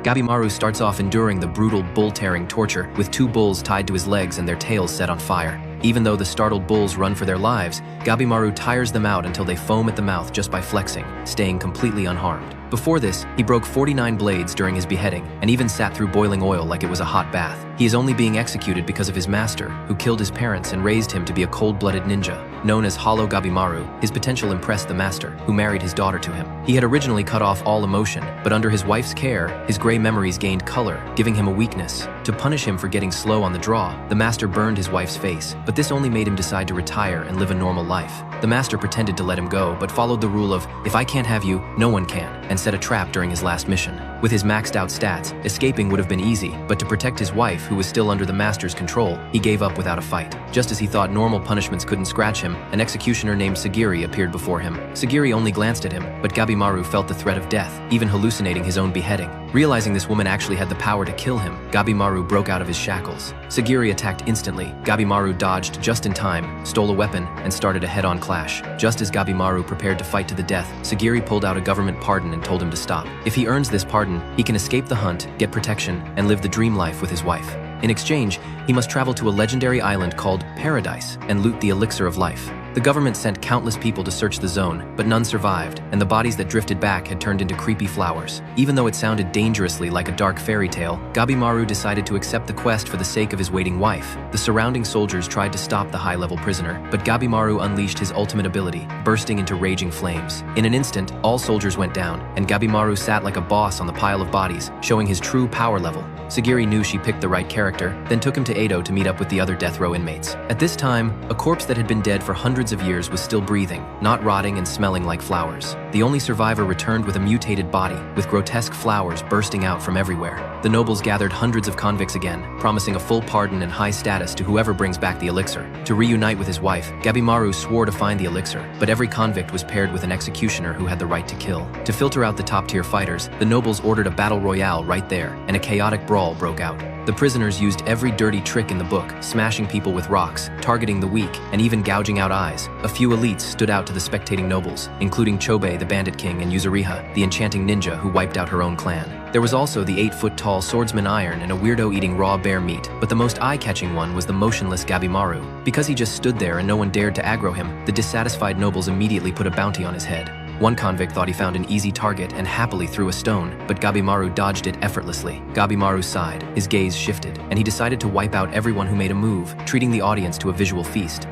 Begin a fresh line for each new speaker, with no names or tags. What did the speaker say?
Gabimaru starts off enduring the brutal bull-tearing torture, with two bulls tied to his legs and their tails set on fire. Even though the startled bulls run for their lives, Gabimaru tires them out until they foam at the mouth just by flexing, staying completely unharmed. Before this, he broke 49 blades during his beheading, and even sat through boiling oil like it was a hot bath. He is only being executed because of his master, who killed his parents and raised him to be a cold-blooded ninja. Known as Hollow Gabimaru, his potential impressed the master, who married his daughter to him. He had originally cut off all emotion, but under his wife's care, his gray memories gained color, giving him a weakness. To punish him for getting slow on the draw, the master burned his wife's face, but this only made him decide to retire and live a normal life. The master pretended to let him go, but followed the rule of, if I can't have you, no one can, and set a trap during his last mission. With his maxed out stats, escaping would have been easy, but to protect his wife, who was still under the master's control, he gave up without a fight. Just as he thought normal punishments couldn't scratch him, an executioner named Sagiri appeared before him. Sagiri only glanced at him, but Gabimaru felt the threat of death, even hallucinating his own beheading. Realizing this woman actually had the power to kill him, Gabimaru broke out of his shackles. Sagiri attacked instantly. Gabimaru dodged just in time, stole a weapon, and started a head-on clash. Just as Gabimaru prepared to fight to the death, Sagiri pulled out a government pardon and told him to stop. If he earns this pardon, he can escape the hunt, get protection, and live the dream life with his wife. In exchange, he must travel to a legendary island called Paradise and loot the elixir of life. The government sent countless people to search the zone, but none survived, and the bodies that drifted back had turned into creepy flowers. Even though it sounded dangerously like a dark fairy tale, Gabimaru decided to accept the quest for the sake of his waiting wife. The surrounding soldiers tried to stop the high-level prisoner, but Gabimaru unleashed his ultimate ability, bursting into raging flames. In an instant, all soldiers went down, and Gabimaru sat like a boss on the pile of bodies, showing his true power level. Sagiri knew she picked the right character, then took him to Edo to meet up with the other death row inmates. At this time, a corpse that had been dead for hundreds of years was still breathing, not rotting and smelling like flowers. The only survivor returned with a mutated body, with grotesque flowers bursting out from everywhere. The nobles gathered hundreds of convicts again, promising a full pardon and high status to whoever brings back the elixir. To reunite with his wife, Gabimaru swore to find the elixir, but every convict was paired with an executioner who had the right to kill. To filter out the top-tier fighters, the nobles ordered a battle royale right there, and a chaotic brawl broke out. The prisoners used every dirty trick in the book, smashing people with rocks, targeting the weak, and even gouging out eyes. A few elites stood out to the spectating nobles, including Chobe, the bandit king, and Yuzuriha, the enchanting ninja who wiped out her own clan. There was also the 8-foot-tall swordsman Iron and a weirdo eating raw bear meat, but the most eye-catching one was the motionless Gabimaru. Because he just stood there and no one dared to aggro him, the dissatisfied nobles immediately put a bounty on his head. One convict thought he found an easy target and happily threw a stone, but Gabimaru dodged it effortlessly. Gabimaru sighed, his gaze shifted, and he decided to wipe out everyone who made a move, treating the audience to a visual feast.